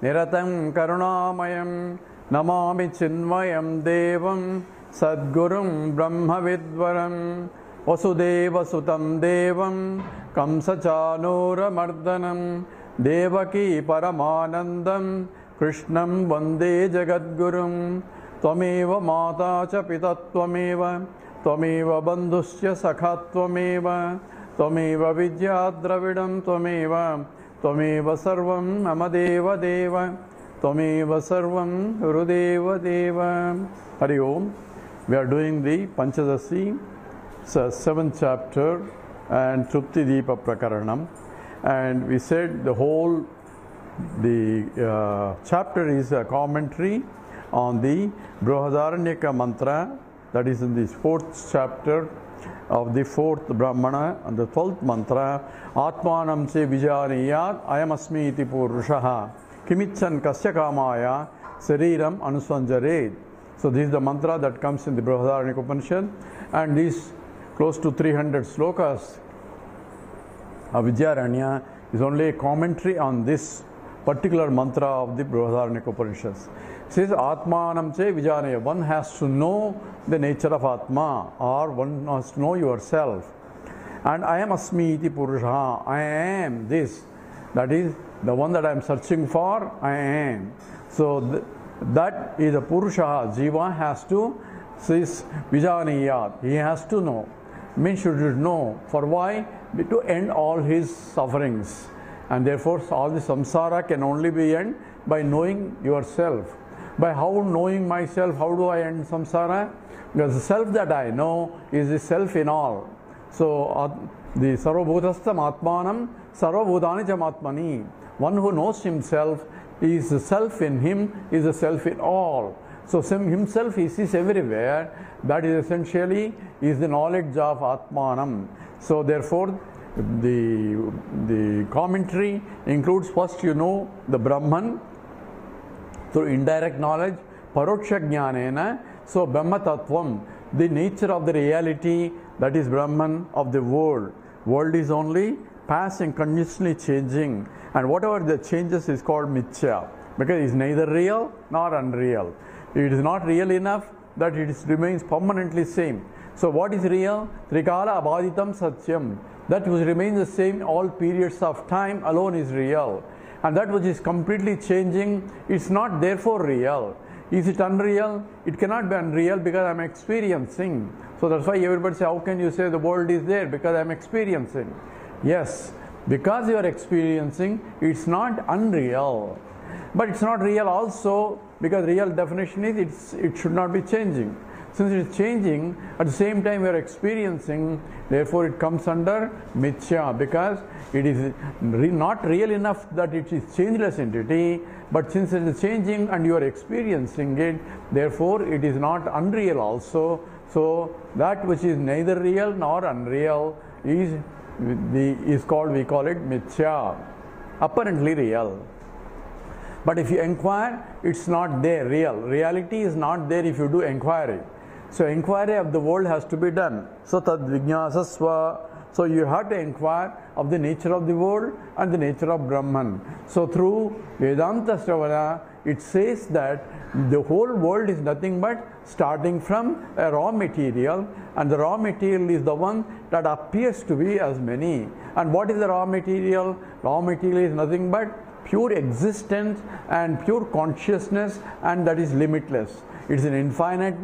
Niratam Karunamayam Namami Chinmayam Devam Sadgurum Brahma Vidvaram Vasudeva Sutam Devam Kamsachanura Mardanam Devaki Paramanandam Krishnam Vande Jagadgurum Tvameva Mata Cha Pita Tvameva Tvameva Bandhusya Sakha Tvameva Tvameva Vidya Dravidam Tvameva Tvameva Sarvam Amadeva Deva Tvameva Sarvam Gurudeva Deva. Hari Om. We are doing the Panchadashi, 7th chapter and Trupti Deepa Prakaranam, and we said the chapter is a commentary on the Brihadaranyaka mantra, that is in this 4th chapter of the 4th Brahmana and the 12th mantra, Atmanam se vijaniyat ayamasmi iti purushaha kimichan kasya kamaya sariram anusanjaret. So this is the mantra that comes in the Brihadaranyaka Upanishad, and these close to 300 slokas of Vidyaranya is only a commentary on this particular mantra of the Brihadaranyaka Upanishad. It says Atmanam che vijanaya. One has to know the nature of Atma, or one has to know yourself. And I am asmi iti purusha. I am this. That is the one that I am searching for. I am. So that is a purusha. Jiva has to says vijaniyat. He has to know. Means should know. For why? To end all his sufferings. And therefore all the samsara can only be end by knowing yourself. By how knowing myself, how do I end samsara? Because the self that I know is the self in all. So the sarvabhutastam atmanam sarvabhutani cham atmani. One who knows himself is the self in him, is the self in all. So himself he sees everywhere. That is essentially is the knowledge of Atmanam. So therefore the commentary includes first the Brahman through indirect knowledge, paroksha jnanena. So Brahma Tattvam, the nature of the reality, that is Brahman of the world. World is only passing, continuously changing, and whatever the changes is called mithya, because it is neither real nor unreal. It is not real enough that it remains permanently same. So what is real? Trikala abhaditam satyam. That which remains the same all periods of time alone is real. And that which is completely changing, it's not therefore real. Is it unreal? It cannot be unreal because I am experiencing. So that's why everybody says, how can you say the world is there? Because I am experiencing. Yes, because you are experiencing, it's not unreal. But it's not real also, because real definition is it should not be changing. Since it is changing, at the same time we are experiencing, therefore it comes under mithya, because it is not real enough that it is changeless entity, but since it is changing and you are experiencing it, therefore it is not unreal also. So that which is neither real nor unreal is called, we call it mithya, apparently real. But if you inquire, it's not there, real. Reality is not there if you do inquiry. So inquiry of the world has to be done. So tad vijnasasva. So you have to inquire of the nature of the world and the nature of Brahman. So through Vedanta Shravana, it says that the whole world is nothing but starting from a raw material, and the raw material is the one that appears to be as many. And what is the raw material? Raw material is nothing but pure existence and pure consciousness, and that is limitless. It is an infinite,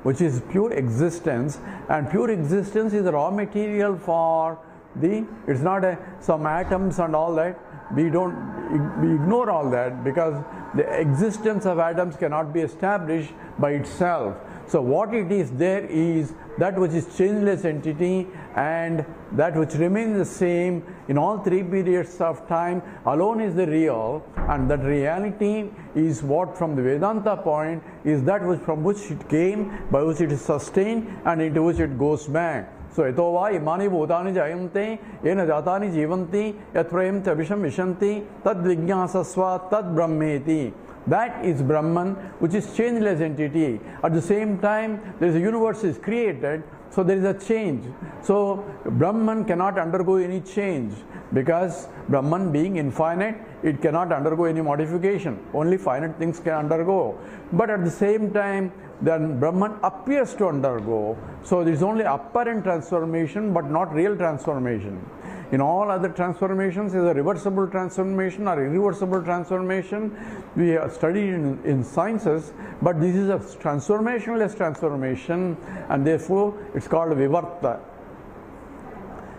which is pure existence, and pure existence is the raw material for it's not some atoms and all that. We ignore all that, because the existence of atoms cannot be established by itself. So what it is there is that which is changeless entity, and that which remains the same in all three periods of time alone is the real, and that reality is what from the Vedanta point is that which from which it came, by which it is sustained, and into which it goes back. So etova imani bhutani jayante yena jatani jivanti yat prayam cha visham vishanti tad vijnasasva tad brahmeti. That is Brahman, which is changeless entity. At the same time, there is a universe is created, so there is a change. So Brahman cannot undergo any change, because Brahman being infinite, it cannot undergo any modification. Only finite things can undergo. But at the same time, then Brahman appears to undergo. So there is only apparent transformation, but not real transformation. In all other transformations, is a reversible transformation or irreversible transformation. We have studied in sciences, but this is a transformationless transformation, and therefore it's called Vivarta.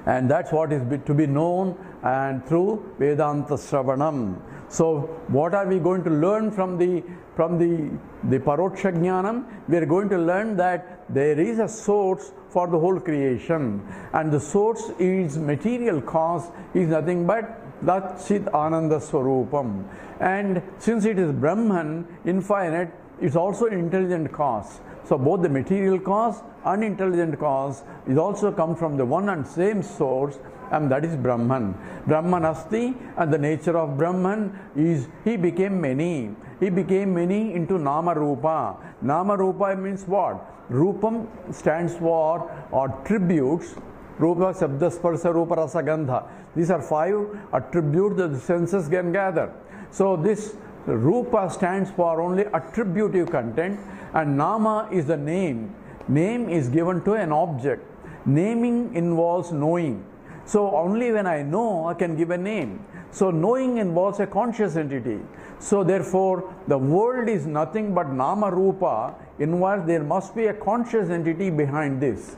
And that's what is to be known and through Vedanta Sravanam. So what are we going to learn from the Paroksha Jnanam? We are going to learn that there is a source for the whole creation, and the source is material cause, is nothing but that Chit Ananda Swarupam. And since it is Brahman, infinite, it's also intelligent cause. So both the material cause and intelligent cause is also come from the one and same source, and that is Brahman. Brahman Asti, and the nature of Brahman is he became many. He became many into Nama Rupa. Nama Rupa means what? Rupam stands for attributes. Rupa, Shabda, Sparsa, Rupa, Rasa, Gandha. These are 5 attributes that the senses can gather. So this Rupa stands for only attributive content, and Nama is the name. Name is given to an object. Naming involves knowing. So only when I know, I can give a name. So knowing involves a conscious entity. So therefore, the world is nothing but Nama Rupa, involves there must be a conscious entity behind this.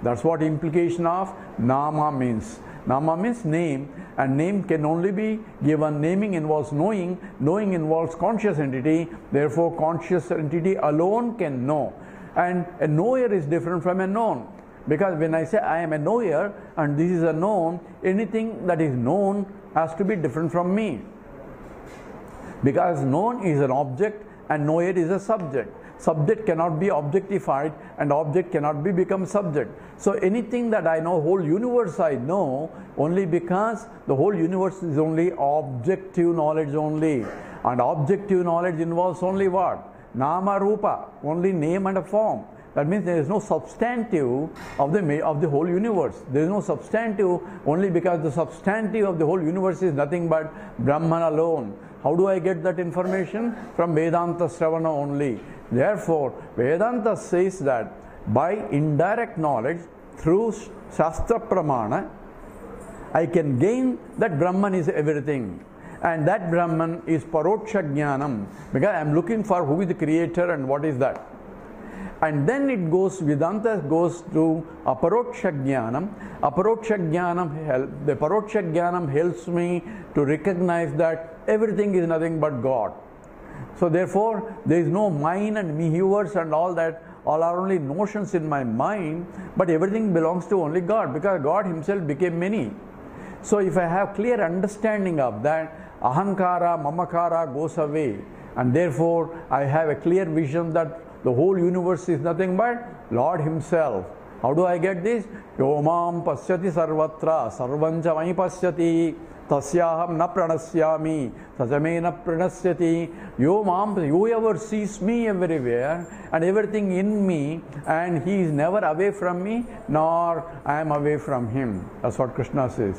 That's what implication of Nama means. Nama means name, and name can only be given. Naming involves knowing, knowing involves conscious entity, therefore conscious entity alone can know. And a knower is different from a known. Because when I say I am a knower and this is a known, anything that is known has to be different from me. Because known is an object and knower is a subject. Subject cannot be objectified and object cannot be become subject. So anything that I know, whole universe I know only because the whole universe is only objective knowledge only. And objective knowledge involves only what? Nama Rupa, only name and a form. That means there is no substantive of the whole universe. There is no substantive only because the substantive of the whole universe is nothing but Brahman alone. How do I get that information? From Vedanta Sravana only. Therefore, Vedanta says that by indirect knowledge through Shastra Pramana, I can gain that Brahman is everything. And that Brahman is Paroksha Jnanam, because I am looking for who is the creator and what is that. And then it goes, Vedanta goes to Aparoksha Jnanam. Aparoksha Jnanam, the Paroksha Jnanam helps me to recognize that everything is nothing but God. So therefore, there is no mine and me, yours and all that. All are only notions in my mind, but everything belongs to only God, because God himself became many. So if I have clear understanding of that, Ahankara, Mamakara goes away, and therefore I have a clear vision that the whole universe is nothing but Lord himself. How do I get this? Yomam pasyati sarvatra sarvanja mai pasyati tasyaham na pranasyami sajame na pranasyati. Yomam, whoever sees me everywhere and everything in me, and he is never away from me, nor I am away from him. That's what Krishna says.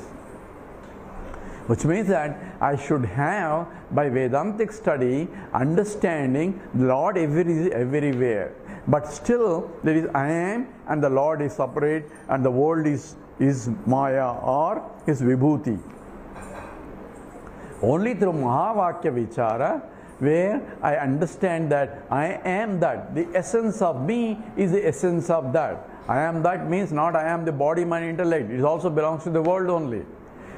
Which means that I should have, by Vedantic study, understanding the Lord everywhere. But still, there is I am and the Lord is separate, and the world is Maya or is Vibhuti. Only through Mahavakya Vichara, where I understand that I am that. The essence of me is the essence of that. I am that means not I am the body, mind, intellect. It also belongs to the world only.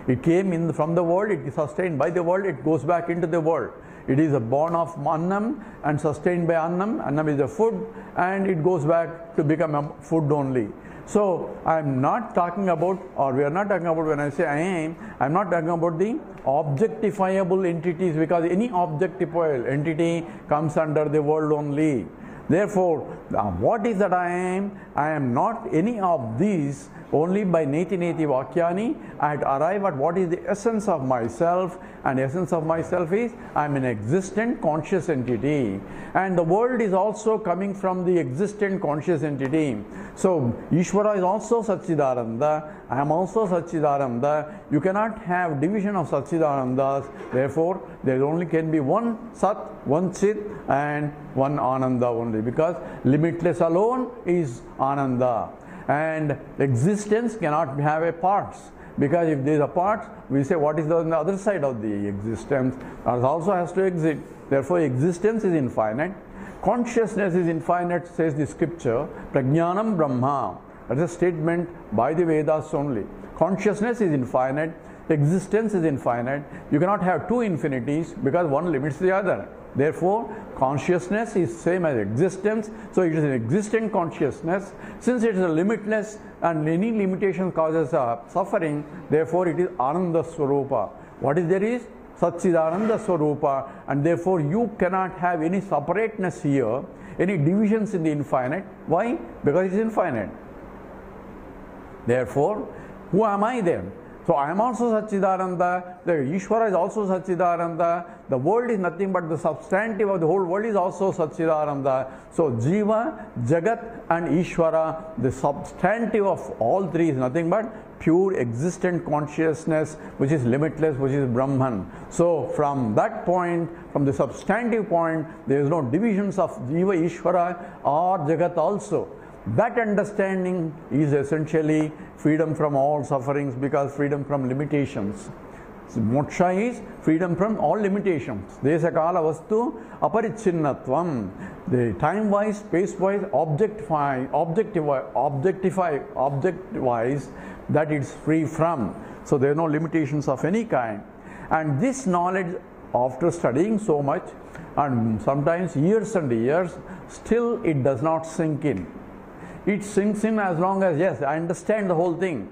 It came in from the world, it is sustained by the world, it goes back into the world. It is born of Annam and sustained by Annam. Annam is the food, and it goes back to become a food only. So I am not talking about, or we are not talking about, when I say I am not talking about the objectifiable entities, because any objectifiable entity comes under the world only. Therefore, What is that I am? I am not any of these. Only by neti neti vakyani I had arrived at what is the essence of myself, and the essence of myself is I am an existent conscious entity, and the world is also coming from the existent conscious entity. So Ishvara is also Satchidananda, I am also Satchidananda. You cannot have division of Satchidanandas. Therefore there only can be one Sat, one Chit, and one Ananda only, because limitless alone is Ananda. And existence cannot have a parts, because if there is a part, we say what is on the other side of the existence, that also has to exist. Therefore existence is infinite, consciousness is infinite, says the scripture. Prajnanam Brahma, that is a statement by the Vedas only. Consciousness is infinite, existence is infinite. You cannot have two infinities, because one limits the other. Therefore consciousness is same as existence, so it is an existent consciousness. Since it is a limitless and any limitation causes suffering, therefore it is Ananda Swarupa. What is there is Satchidananda Swarupa, and therefore you cannot have any separateness here, any divisions in the infinite. Why? Because it is infinite. Therefore, who am I then? So I am also Satchidananda, the Ishvara is also Satchidananda, the world is nothing but the substantive of the whole world is also Satchidananda. So Jiva, Jagat and Ishvara, the substantive of all three is nothing but pure existent consciousness, which is limitless, which is Brahman. So from that point, from the substantive point, there is no divisions of Jiva, Ishvara or Jagat also. That understanding is essentially freedom from all sufferings, because freedom from limitations. So moksha is freedom from all limitations. Desakala vastu aparichinnatvam. The time-wise, space-wise, object-wise, that it's free from. So there are no limitations of any kind. And this knowledge, after studying so much, and sometimes years and years, still it does not sink in. It sinks in as long as, yes, I understand the whole thing.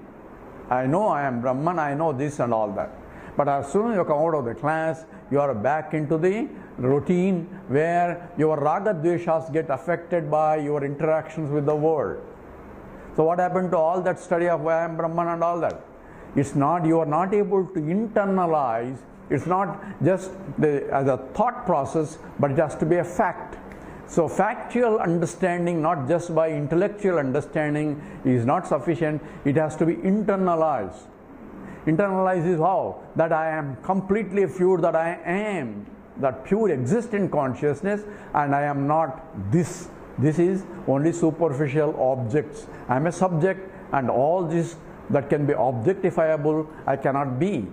I know I am Brahman, I know this and all that. But as soon as you come out of the class, you are back into the routine where your raga dveshas get affected by your interactions with the world. So what happened to all that study of I am Brahman and all that? It's not, you are not able to internalize. It's not just as a thought process, but it has to be a fact. So factual understanding, not just by intellectual understanding, is not sufficient. It has to be internalized. Internalized is how? That I am completely pure, that I am that pure existent consciousness, and I am not this. This is only superficial objects. I am a subject, and all this that can be objectifiable, I cannot be.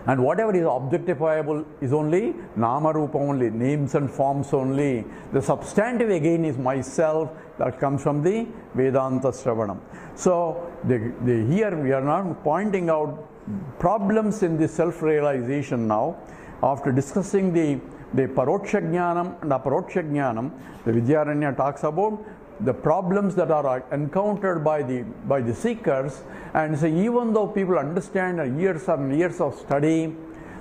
And whatever is objectifiable is only nama rupa only, names and forms only. The substantive again is myself, that comes from the Vedanta Shravanam. So here we are now pointing out problems in the self-realization now. After discussing the Paroksha Jnanam and Aparoksha Jnanam, the Vidyaranya talks about the problems that are encountered by the seekers, and so even though people understand years and years of study,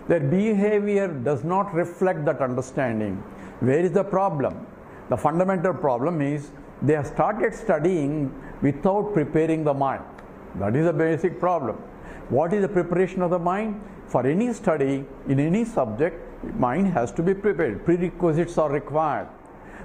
their behavior does not reflect that understanding. Where is the problem? The fundamental problem is they have started studying without preparing the mind. That is the basic problem. What is the preparation of the mind? For any study in any subject, mind has to be prepared. Prerequisites are required.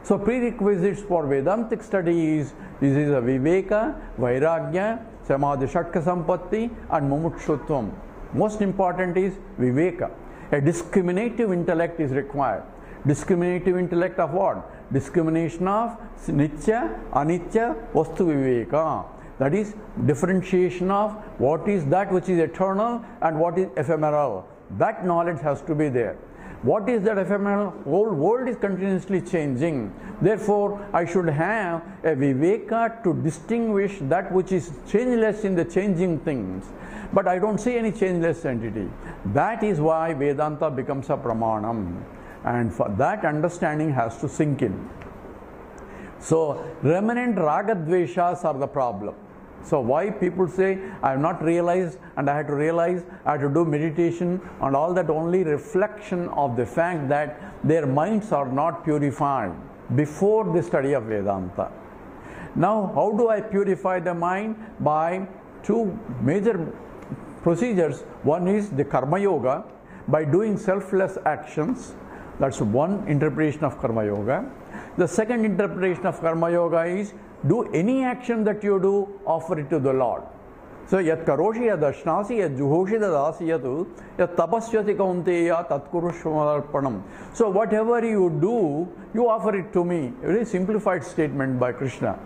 So prerequisites for Vedantic study is a Viveka, Vairagya, Samadhi Shatka Sampatti and Mumukshutvam. Most important is Viveka. A discriminative intellect is required. Discriminative intellect of what? Discrimination of Nitya, Anitya, Vastu Viveka. That is differentiation of what is that which is eternal and what is ephemeral. That knowledge has to be there. What is that ephemeral? Whole world is continuously changing. Therefore, I should have a viveka to distinguish that which is changeless in the changing things. But I don't see any changeless entity. That is why Vedanta becomes a pramanam. And for that understanding has to sink in. So, remnant raga dveshas are the problem. So why people say, I have not realized and I had to realize, I had to do meditation and all that, only reflection of the fact that their minds are not purified. before the study of Vedanta. Now, how do I purify the mind? By two major procedures. One is the Karma Yoga, by doing selfless actions. That's one interpretation of Karma Yoga. The second interpretation of Karma Yoga is, do any action that you do, offer it to the Lord. So, yat karoshi yad ashnasi yad juhoshi dadasi yatu yat tapasyati kaunteya tatkurushmarpanam. So, whatever you do, you offer it to me. A very simplified statement by Krishna.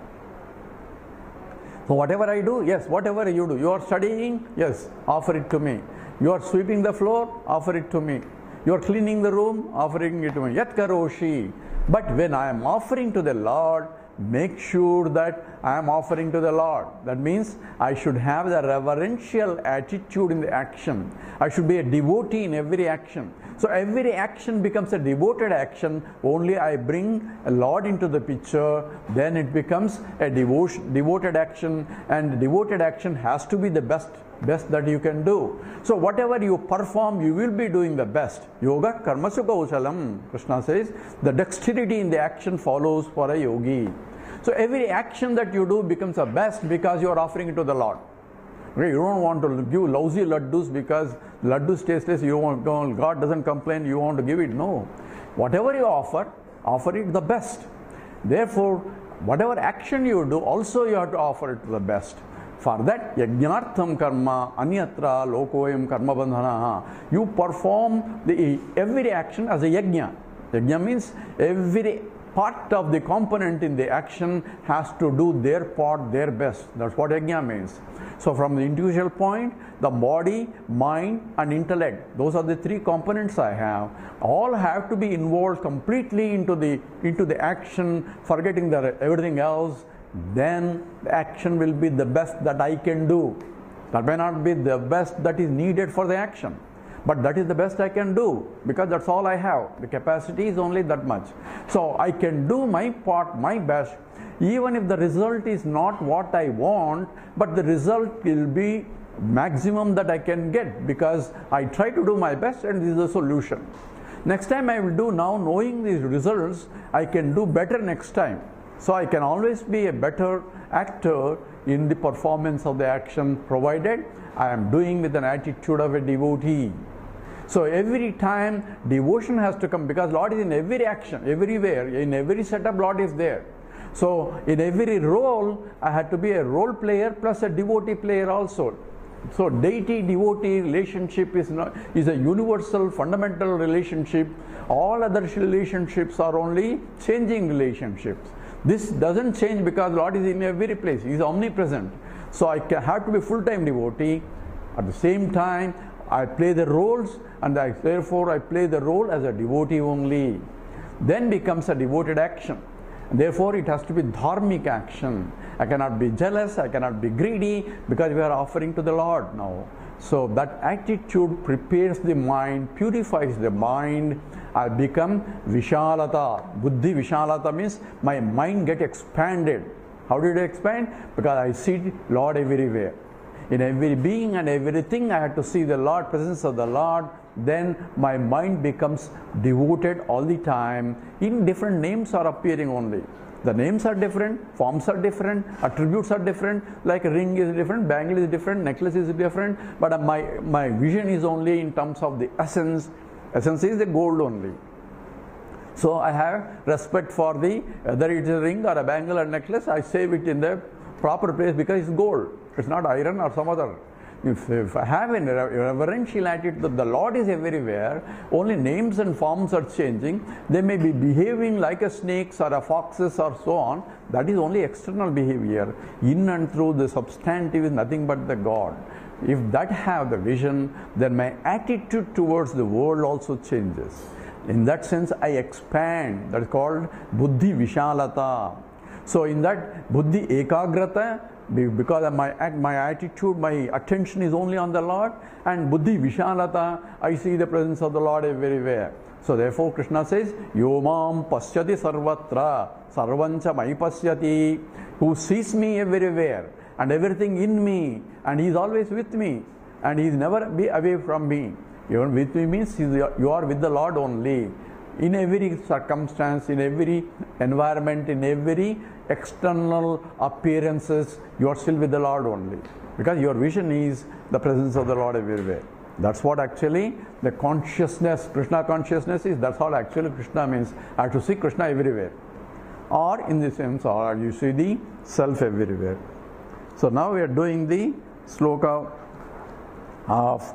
So, whatever I do, yes, whatever you do. You are studying, yes, offer it to me. You are sweeping the floor, offer it to me. You are cleaning the room, offering it to me. Yat karoshi. But when I am offering to the Lord, make sure that I am offering to the Lord. That means I should have the reverential attitude in the action. I should be a devotee in every action. So every action becomes a devoted action. Only I bring a Lord into the picture, then it becomes a devoted action, and devoted action has to be the best that you can do. So whatever you perform, you will be doing the best. Yoga karmasu kausalam, Krishna says, the dexterity in the action follows for a yogi. So every action that you do becomes the best because you are offering it to the Lord. Okay, you don't want to give lousy laddus because laddus tasteless, you want, God doesn't complain, you want to give it. No. Whatever you offer it the best. Therefore, whatever action you do, also you have to offer it to the best. For that, yajnartham karma anyatra lokoyam karma bandhanaha. You perform every action as a yajna. Yajna means every part of the component in the action has to do their part, their best. That's what yajna means. So from the individual point, the body, mind and intellect, those are the three components I have. All have to be involved completely into the action, forgetting everything else. Then the action will be the best that I can do. That may not be the best that is needed for the action, but that is the best I can do because that's all I have. The capacity is only that much. So I can do my part, my best, even if the result is not what I want, but the result will be maximum that I can get because I try to do my best and this is the solution. Next time I will do, now knowing these results, I can do better next time. So I can always be a better actor in the performance of the action, provided I am doing with an attitude of a devotee. So every time devotion has to come because Lord is in every action, everywhere, in every setup Lord is there. So in every role I had to be a role player plus a devotee player also. So deity-devotee relationship is a universal fundamental relationship. All other relationships are only changing relationships. This doesn't change because Lord is in every place. He is omnipresent. So I have to be full-time devotee. At the same time, I play the roles and therefore I play the role as a devotee only. Then becomes a devoted action. Therefore, it has to be dharmic action. I cannot be jealous, I cannot be greedy because we are offering to the Lord now. So that attitude prepares the mind, purifies the mind. I become Vishalata. Buddhi Vishalata means my mind gets expanded. How did it expand? Because I see Lord everywhere. In every being and everything I have to see the Lord, presence of the Lord. Then my mind becomes devoted all the time. In different names are appearing only. The names are different, forms are different, attributes are different, like a ring is different, bangle is different, necklace is different, but my vision is only in terms of the essence. Essence is the gold only. So I have respect for whether it is a ring or a bangle or necklace, I save it in the proper place because it's gold. It's not iron or some other. If I have a reverential attitude that the Lord is everywhere, only names and forms are changing. They may be behaving like a snakes or a foxes or so on. That is only external behavior. In and through, the substantive is nothing but the God. If that have the vision, then my attitude towards the world also changes. In that sense, I expand. That is called Buddhi Vishalata. So in that Buddhi Ekagrata, because of my attitude, my attention is only on the Lord, and Buddhi Vishalata, I see the presence of the Lord everywhere. So therefore Krishna says, Yomam pasyati sarvatra, sarvancha mai pasyati, who sees me everywhere and everything in me, and he is always with me, and he is never be away from me. Even with me means you are with the Lord only. in every circumstance, in every environment, in every external appearances, you are still with the Lord only. Because your vision is the presence of the Lord everywhere. That's what actually the consciousness, Krishna consciousness is. That's all actually Krishna means. I have to see Krishna everywhere. Or in the sense, or you see the self everywhere. So now we are doing the sloka of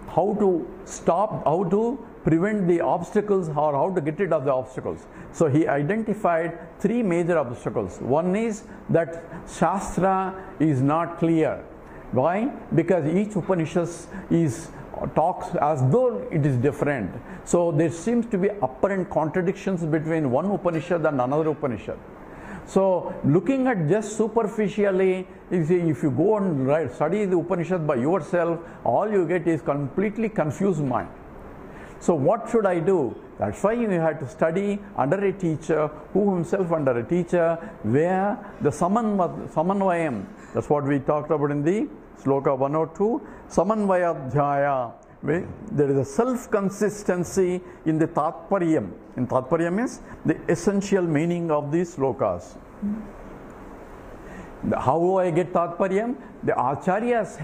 how to stop, how to prevent the obstacles or how to get rid of the obstacles. So he identified three major obstacles. One is that Shastra is not clear. Why? Because each Upanishad talks as though it is different. So there seems to be apparent contradictions between one Upanishad and another Upanishad. So looking at just superficially, if you go and study the Upanishad by yourself, all you get is completely confused mind. So what should I do? That's why you have to study under a teacher, who himself under a teacher, where the samanvayam, that's what we talked about in the sloka 102, samanvayadhyaya, where there is a self-consistency in the tatparyam. In tatparyam is the essential meaning of these slokas. How do I get tatparyam? The acharyas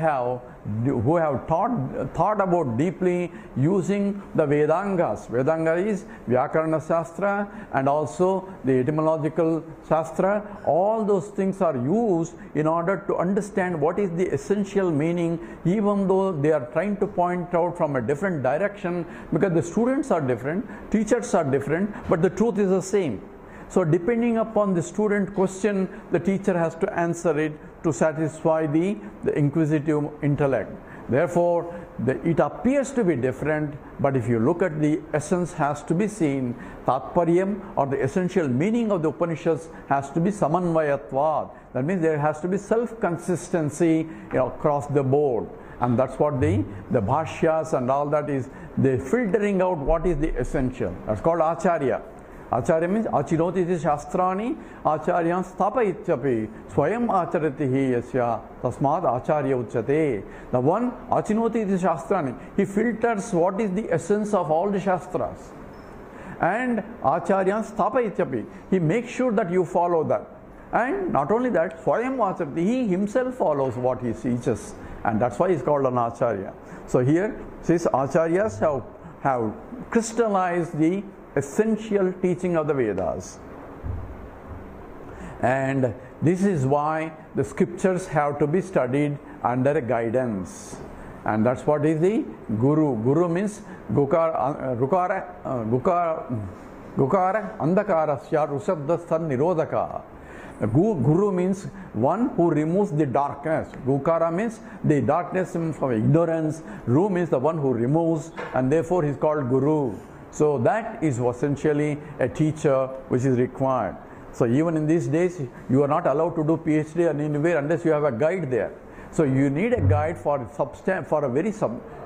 who have thought about deeply using the Vedangas. Vedanga is Vyakarana Shastra and also the etymological Shastra. All those things are used in order to understand what is the essential meaning, even though they are trying to point out from a different direction, because the students are different, teachers are different, but the truth is the same. So depending upon the student question, the teacher has to answer it to satisfy the inquisitive intellect. Therefore, it appears to be different, but if you look at the essence has to be seen. Tatparyam, or the essential meaning of the Upanishads, has to be samanvayatvad. That means there has to be self-consistency across the board. And that's what the bhashyas and all that is, they're filtering out what is the essential. That's called Acharya. Acharya means achinoti iti shastrani acharyan sthapaityapi swayam acharati hi yasya tasmad acharya uchyate. The one achinoti iti shastrani, he filters what is the essence of all the shastras. And acharyan sthapaityapi, he makes sure that you follow that. And not only that, swayam acharati, he himself follows what he teaches. And that's why he's called an acharya. So here, since acharyas have crystallized the essential teaching of the Vedas. And this is why the scriptures have to be studied under guidance. And that's what is the Guru. Guru means Gukara Andakarasya Rushabdasthan Nirodhaka. Guru means one who removes the darkness. Gukara means the darkness from ignorance. Ru means the one who removes, and therefore he is called Guru. So that is essentially a teacher which is required. So even in these days, you are not allowed to do PhD anywhere unless you have a guide there. So you need a guide for a very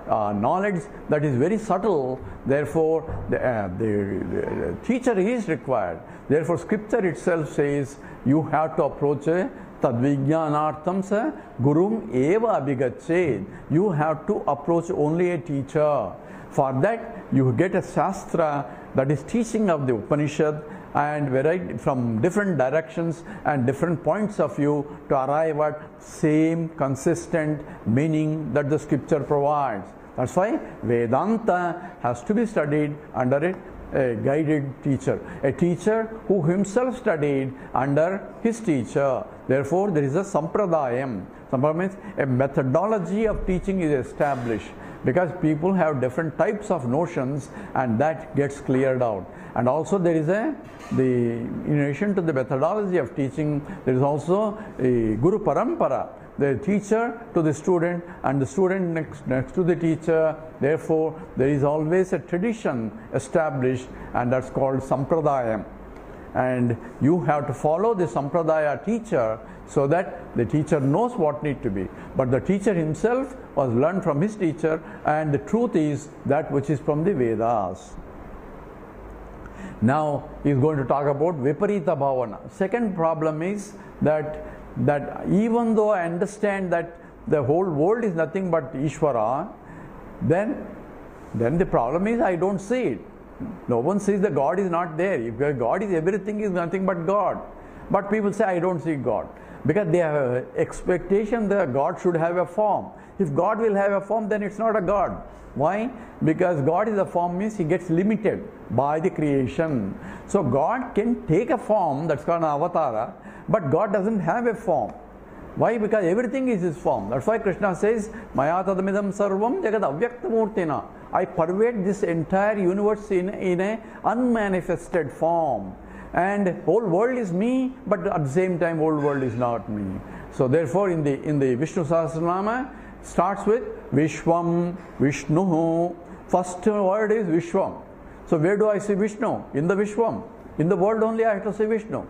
knowledge that is very subtle. Therefore, the teacher is required. Therefore, scripture itself says you have to approach a tadvijnanartham sa gurum eva abhigached. You have to approach only a teacher. For that, you get a shastra that is teaching of the Upanishad and variety from different directions and different points of view to arrive at same consistent meaning that the scripture provides. That's why Vedanta has to be studied under a guided teacher, a teacher who himself studied under his teacher. Therefore, there is a sampradayam. Sampradayam means a methodology of teaching is established, because people have different types of notions, and that gets cleared out. And also there is in addition to the methodology of teaching, there is also a Guru Parampara, the teacher to the student and the student next to the teacher. Therefore, there is always a tradition established, and that's called Sampradayam. And you have to follow the Sampradaya teacher so that the teacher knows what needs to be. But the teacher himself was learned from his teacher, and the truth is that which is from the Vedas. Now he is going to talk about Viparita Bhavana. Second problem is that even though I understand that the whole world is nothing but Ishvara, then the problem is I don't see it. No one says that God is not there. If God is everything, is nothing but God. But people say, I don't see God. Because they have an expectation that God should have a form. If God will have a form, then it's not a God. Why? Because God is a form means he gets limited by the creation. So God can take a form, that's called an avatara, but God doesn't have a form. Why? Because everything is his form. That's why Krishna says, Maya tadamidam sarvam jagad avyaktamurtina. I pervade this entire universe in a unmanifested form. And whole world is me, but at the same time whole world is not me. So therefore in the Vishnu Sahasranama starts with Vishwam, Vishnu. First word is Vishwam. So where do I see Vishnu? In the Vishwam. In the world only I have to see Vishnu.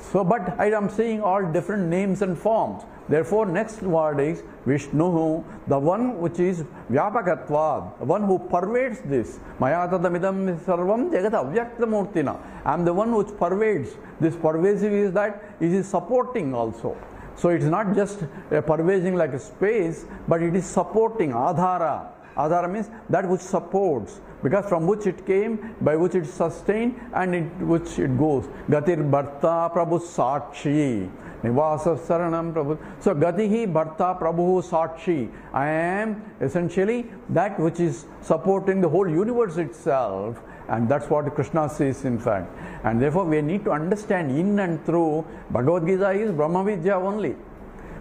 So, but I am seeing all different names and forms. Therefore, next word is Vishnu, the one which is Vyapakatvad, the one who pervades this. Maya tadamidam sarvam jagat avyaktamurtina. I am the one which pervades. This pervasive is that it is supporting also. So, it is not just pervading like a space, but it is supporting, adhara. Adhara means that which supports, because from which it came, by which it is sustained, and which it goes. Gatir Bharta Prabhu Sakshi. Nivasa Saranam Prabhu. So Gatihi Bharta Prabhu Sakshi. I am essentially that which is supporting the whole universe itself. And that's what Krishna says in fact. And therefore we need to understand in and through. Bhagavad Gita is Brahma Vidya only.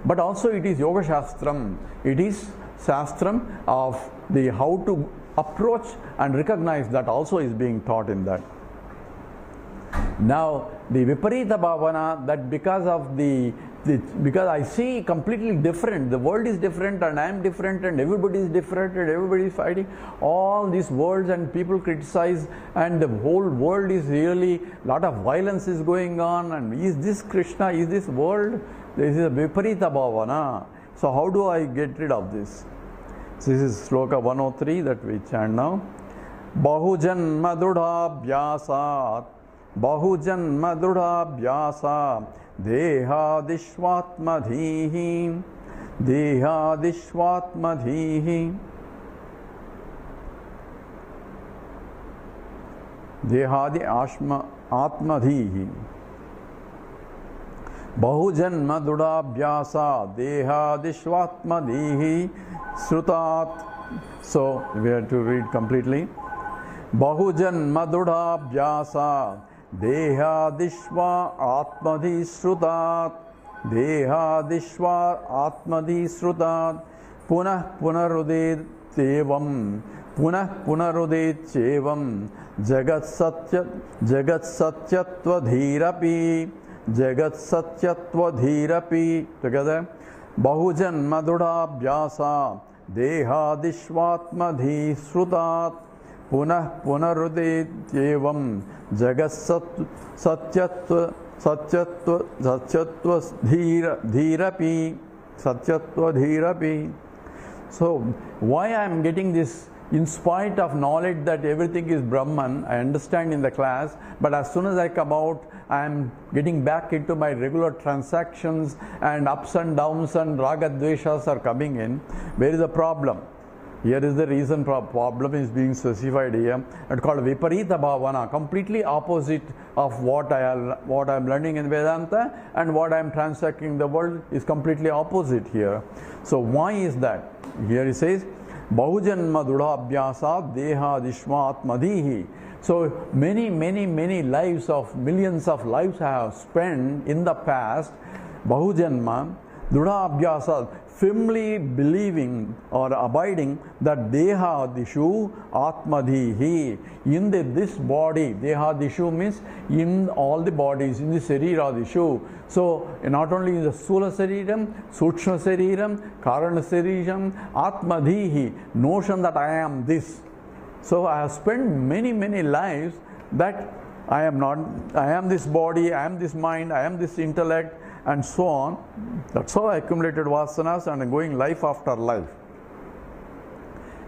But also it is Yoga Shastram. It is Shastram of the how to approach and recognize that also is being taught in that. Now the Viparita Bhavana, that because of because I see completely different, the world is different and I am different and everybody is different and everybody is fighting, all these words and people criticize and the whole world is really, lot of violence is going on, and is this Krishna, is this world? This is a Viparita Bhavana. So how do I get rid of this? So this is Sloka 103 that we chant now. Bahujanma dudha bhyasa dehadishvatmadhihi dehadi atmadhihi Bahujanma dudabhyasa dehadishvatmadhihi srutat. So we have to read completely. Bahujanma dudabhyasa dehadishva atmadhi srutat dehadishva atmadhi srutat punah punarudet evam jagat satyatva dhirapi together. Bahujanma dudabhyasa dehadishvatmadhi srutat punah punarudet evam jagat satyatva dhirapi. So why I am getting this? In spite of knowledge that everything is Brahman, I understand in the class, but as soon as I come out, I am getting back into my regular transactions and ups and downs and raga dveshas are coming in. Where is the problem? Here is the reason problem is being specified here. It's called Viparita Bhavana, completely opposite of what I am learning in Vedanta and what I am transacting in the world is completely opposite here. So why is that? Here he says, Bahujanma dudhabhyasa dehadishvatmadhihi. So many lives of millions of lives I have spent in the past. Bahujanma dudhabhyasa, firmly believing or abiding that dehadishu atmadhihi, in this body. Dehadishu means in all the bodies, in the sariradishu. So not only in the Sula Sariram, Sukshma Sariram, Karana Sariram, Atmadhihi, notion that I am this. So I have spent many lives that I am this body, I am this mind, I am this intellect, and so on. That's how I accumulated vasanas and going life after life.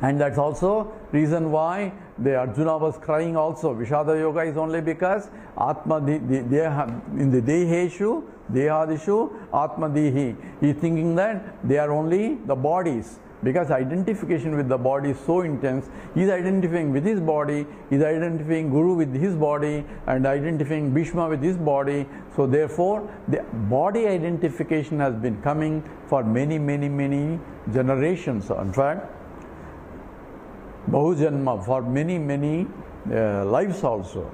And that's also reason why the Arjuna was crying also. Vishada Yoga is only because in the dehadishu atmadihi. He is thinking that they are only the bodies. because identification with the body is so intense. He is identifying with his body, he is identifying Guru with his body, and identifying Bhishma with his body. So therefore, the body identification has been coming for many generations. In fact, Bahujanma, for many lives also.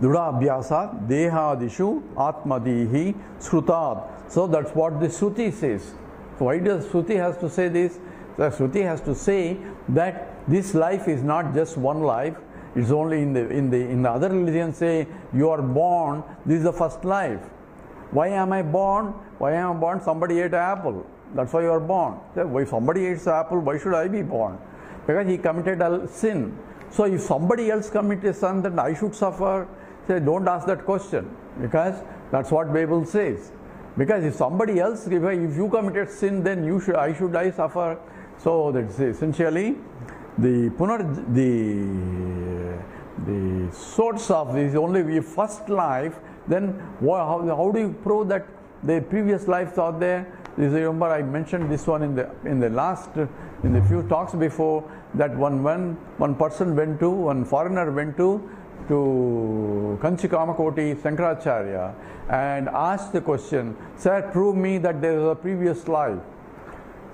Dudha abhyasa dehadishu atmadihi srutat. So that's what the Shruti says. So why does Shruti has to say this? The Shruti has to say that this life is not just one life. It's only in the other religions say you are born. This is the first life. Why am I born? Why am I born? Somebody ate an apple. That's why you are born. If somebody eats apple, why should I be born? Because he committed a sin. So if somebody else committed a sin, then I should suffer. Say, don't ask that question, because that's what Bible says. Because if somebody else, if you committed sin, then I suffer. So that's essentially the source of this only the first life. Then how do you prove that the previous lives are there? Remember, I mentioned this one in the few talks before, that one foreigner went to Kanchi Kamakoti Shankaracharya and asked the question, "Sir, prove me that there is a previous life."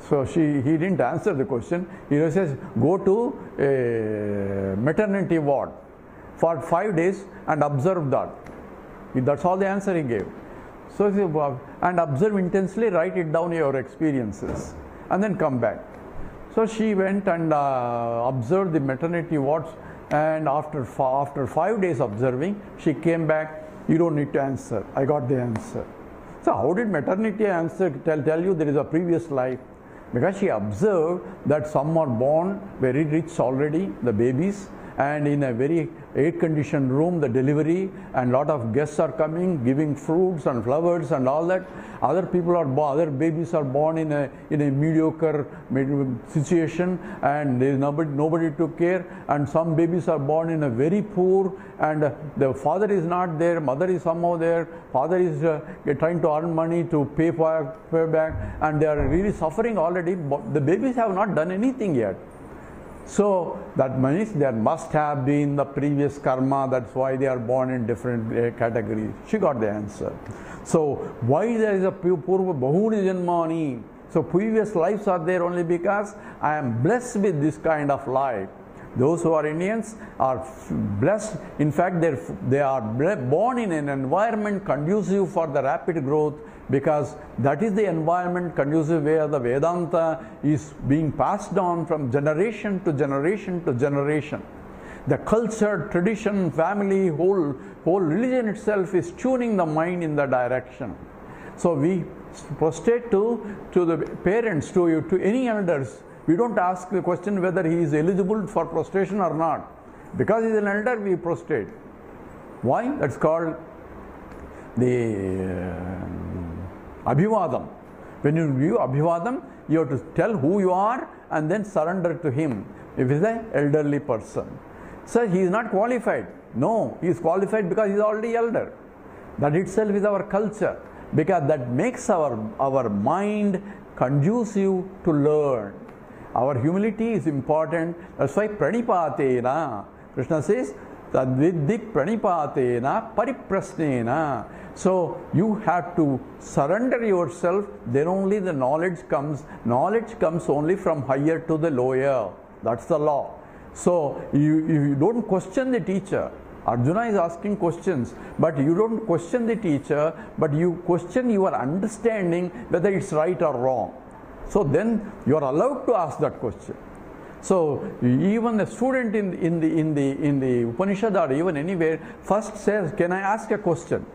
So he didn't answer the question. He says, "Go to a maternity ward for 5 days and observe that." That's all the answer he gave. So and observe intensely, write it down your experiences, and then come back. So she went and observed the maternity wards, and after 5 days observing, she came back. "You don't need to answer. I got the answer." So how did maternity answer tell you there is a previous life? Because she observed that some are born very rich already, the babies, and in a very air-conditioned room, the delivery, and lot of guests are coming, giving fruits and flowers and all that. Other babies are born in a mediocre situation, and there is nobody to care. And some babies are born in a very poor, and the father is not there, mother is somehow there. Father is trying to earn money to pay back, and they are really suffering already. But the babies have not done anything yet. So that means there must have been the previous karma. That's why they are born in different categories. She got the answer. So why there is a purva bahuni janmani? So previous lives are there only because I am blessed with this kind of life. Those who are Indians are blessed. In fact, they are born in an environment conducive for the rapid growth, because that is the environment conducive where the Vedanta is being passed on from generation to generation to generation. The culture, tradition, family, whole religion itself is tuning the mind in the direction. So we prostrate to the parents, to any elders. We don't ask the question whether he is eligible for prostration or not. Because he is an elder, we prostrate. Why? That's called the Abhivadam. When you view Abhivadam, you have to tell who you are and then surrender to him. If he is an elderly person. So he is not qualified. No, he is qualified because he is already elder. That itself is our culture. Because that makes our mind conducive to learn. Our humility is important. That's why pranipatena, Krishna says, tadviddik pranipatena pariprasnena. So you have to surrender yourself, then only the knowledge comes. Knowledge comes only from higher to the lower. That's the law. So you don't question the teacher. Arjuna is asking questions, but you don't question the teacher, but you question your understanding whether it's right or wrong. So then you are allowed to ask that question. So even a student in the Upanishad or even anywhere first says, "Can I ask a question?"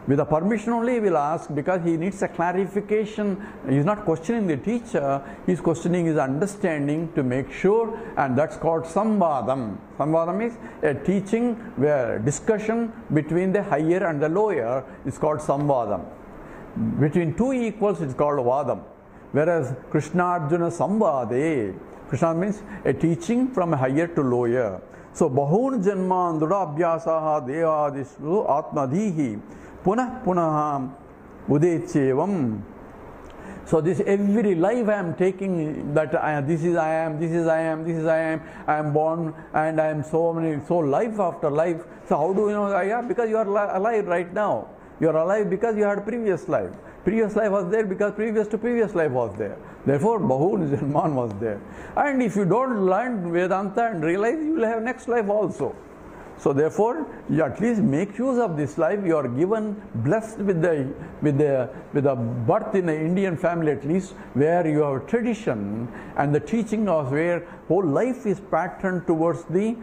With the permission only he will ask, because he needs a clarification. He is not questioning the teacher, he is questioning his understanding to make sure, and that's called samvadam. Samvadam is a teaching where discussion between the higher and the lower is called samvadam. Between two equals it's called vadam. Whereas Krishna Arjuna samvade, Krishna means a teaching from higher to lower. So bahun janman dudha abhyasaha devadishu atmadhihi punah punah udetchevam So this every life I am taking that this is I am, this is I am, this is I am born and I am so life after life. So how do you know? Yeah, because you are alive right now. You are alive because you had previous life. Previous life was there because previous to previous life was there. Therefore, Bahun Janman was there. And if you don't learn Vedanta and realize, you will have next life also. So therefore, you at least make use of this life. You are given, blessed with the birth in an Indian family at least, where you have tradition and the teaching of where whole life is patterned towards the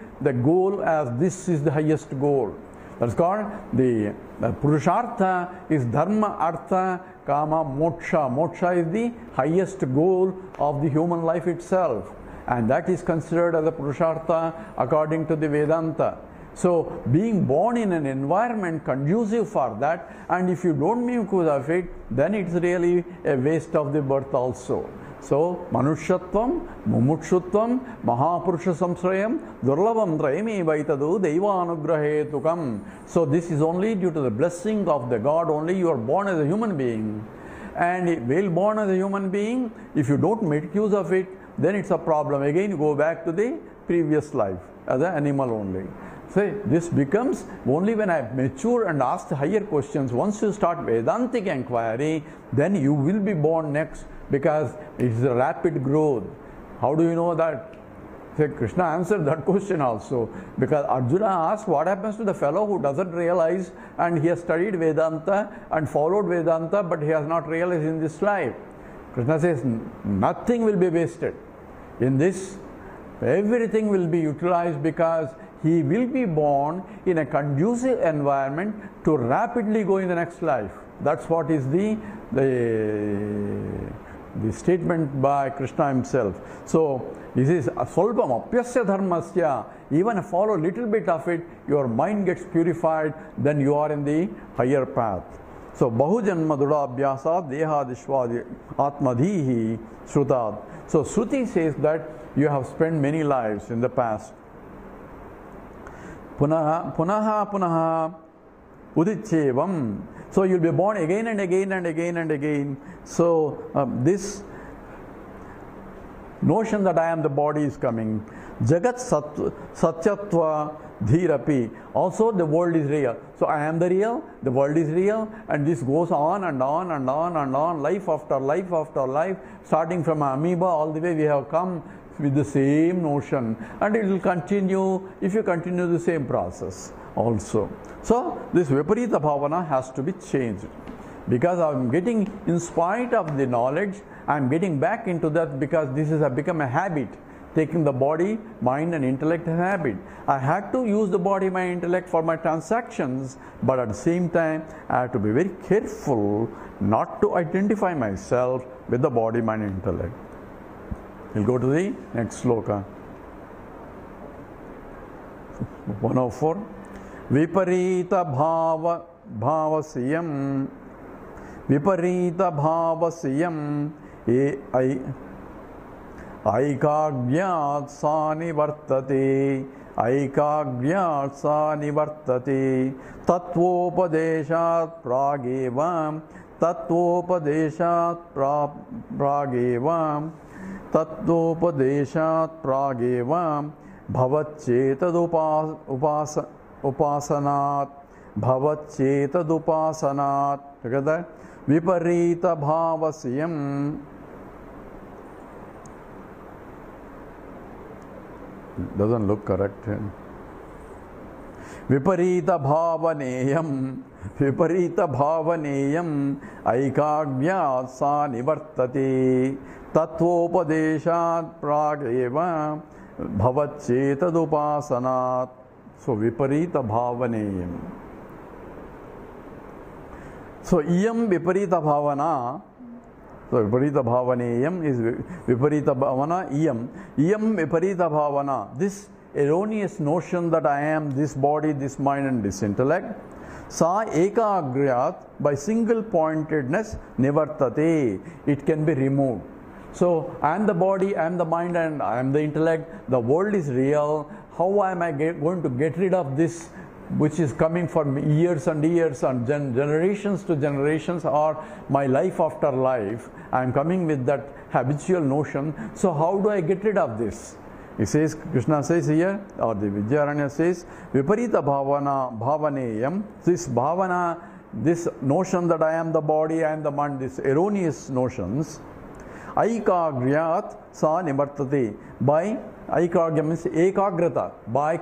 goal as this is the highest goal. That's called the Purushartha is Dharma, Artha, Kama, Moksha. Moksha is the highest goal of the human life itself. And that is considered as a Purushartha according to the Vedanta. So, being born in an environment conducive for that, and if you don't make use of it, then it's really a waste of the birth also. So, Manushyatvam, Mumukshutvam, Mahapurusha Samsrayam, Durlabam Trayame Vaitadu, Deivanugrahetukam. So, this is only due to the blessing of the God, only you are born as a human being. And while born as a human being, if you don't make use of it, then it's a problem. Again, you go back to the previous life as an animal only. So this becomes only when I mature and ask the higher questions. Once you start Vedantic inquiry, then you will be born next, because it is a rapid growth. How do you know that? So Krishna answered that question also, because Arjuna asked what happens to the fellow who doesn't realize and he has studied Vedanta and followed Vedanta, but he has not realized in this life. Krishna says nothing will be wasted. In this, everything will be utilized, because he will be born in a conducive environment to rapidly go in the next life. That's what is the statement by Krishna himself. So this is Solpam Apyasya Dharmasya. Even follow a little bit of it, your mind gets purified, then you are in the higher path. So Bahujanma Dudabhyasa Dehadishvadi Atmadhihi Shrutad. So Shruti says that you have spent many lives in the past. Punaha Punaha Udicchevam. So you'll be born again and again and again and again. So this notion that I am the body is coming. Jagat Satyatva Dhirapi. Also the world is real. So I am the real, the world is real, and this goes on and on and on and on, life after life after life, starting from amoeba all the way we have come with the same notion, and it will continue if you continue the same process also. So this Viparita Bhavana has to be changed, because I am getting, in spite of the knowledge, I am getting back into that, because this has become a habit, taking the body, mind and intellect as a habit. I had to use the body, mind, intellect for my transactions, but at the same time I have to be very careful not to identify myself with the body, mind and intellect. We'll go to the next sloka. 104. Viparita bhavasiyam. Viparita bhavasiyam. Aikagyat sa nivartate. Aikagyat sa nivartate. Tattvopadeshat pragevam. Tattvopadeshat pragevam. Tattvopadeshat pragevam. Bhavachetad upasanat. Bhavachetad upasanat. Look at that. Viparita bhavasiyam. Doesn't look correct. Viparita bhavaneyam. Viparita bhavaneyam. Aikagyat sa nivartate. Tattvopadeshat prageva. Bhavachetad upasanat. So Viparita bhavaneyam. So iyam Viparita bhavana. So Viparita bhavaneyam is Viparita bhavana iyam. Iyam Viparita bhavana. This erroneous notion that I am this body, this mind and this intellect. Sa ekagryat, by single pointedness, nivartate. It can be removed. So I am the body, I am the mind and I am the intellect. The world is real. How am I going to get rid of this which is coming from years and years and generations to generations, or my life after life, I am coming with that habitual notion. So how do I get rid of this? He says, Krishna says here, or the Vidyaranya says, Viparita bhavana bhavaneyam. This bhavana, this notion that I am the body, I am the mind, these erroneous notions, aikagryat sa nivartate. By aikagya means ekagrata, by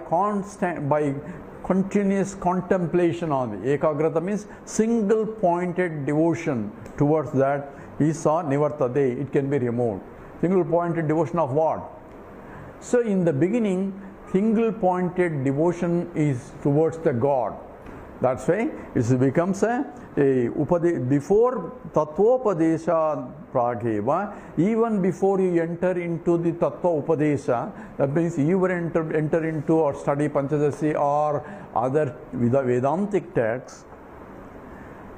continuous contemplation on it. Ekagrata means single pointed devotion towards that is sa nivartate. It can be removed. Single pointed devotion of what? So in the beginning, single pointed devotion is towards the God. That's why it becomes before Tattvopadesha Pragheva, even before you enter into the Tattva Upadesha, that means you will enter into or study Panchadashi or other Vedantic texts,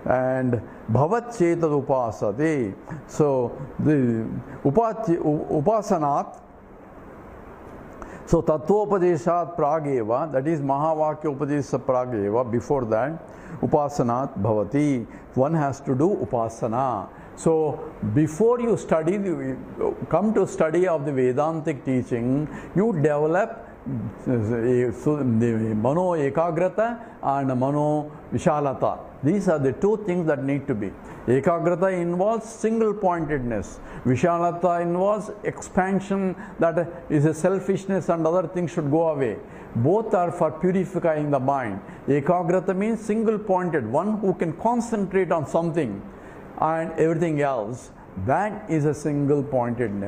and Bhavat Chetad Upasate. So the Upasanat. So Tattvopadeshat Prageva, that is Mahavakya Upadesha Prageva, before that, Upasanat Bhavati. One has to do Upasana. So before you study, come to study of the Vedantic teaching, you develop the Mano Ekagrata and Mano Vishalata. These are the two things that need to be. Ekagrata involves single pointedness. Vishalata involves expansion, that is a selfishness and other things should go away. Both are for purifying the mind. Ekagrata means single pointed, one who can concentrate on something and everything else. That is a single pointed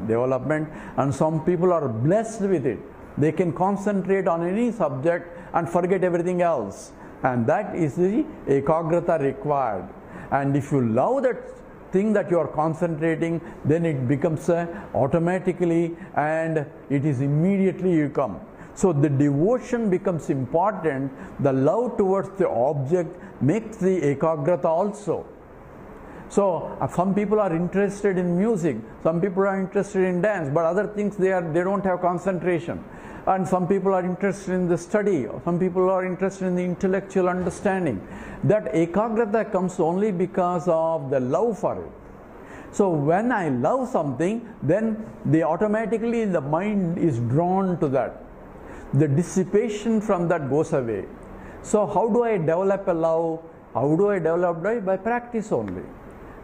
development, and some people are blessed with it. They can concentrate on any subject and forget everything else. And that is the ekagrata required. And if you love that thing that you are concentrating, then it becomes automatically, and it is immediately you come. So the devotion becomes important. The love towards the object makes the ekagrata also. So some people are interested in music, some people are interested in dance, but other things they don't have concentration. And some people are interested in the study, some people are interested in the intellectual understanding. That ekagrata comes only because of the love for it. So when I love something, then automatically the mind is drawn to that. The dissipation from that goes away. So how do I develop a love? How do I develop it? By practice only.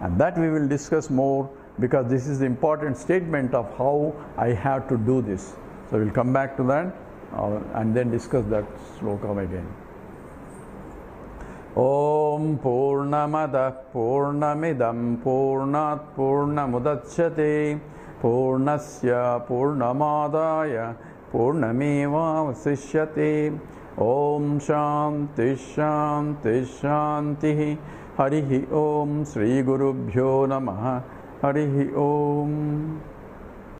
And that we will discuss more, because this is the important statement of how I have to do this. So we'll come back to that and then discuss that slokam again. Om Purnamada Purnamidam Purnat Purnamudachyate Purnasya Purnamadaya Purnameva Vasishyate. Om Shanti Shanti Shanti. Harihi Om Sri Gurubhyo Namaha. Harihi Om.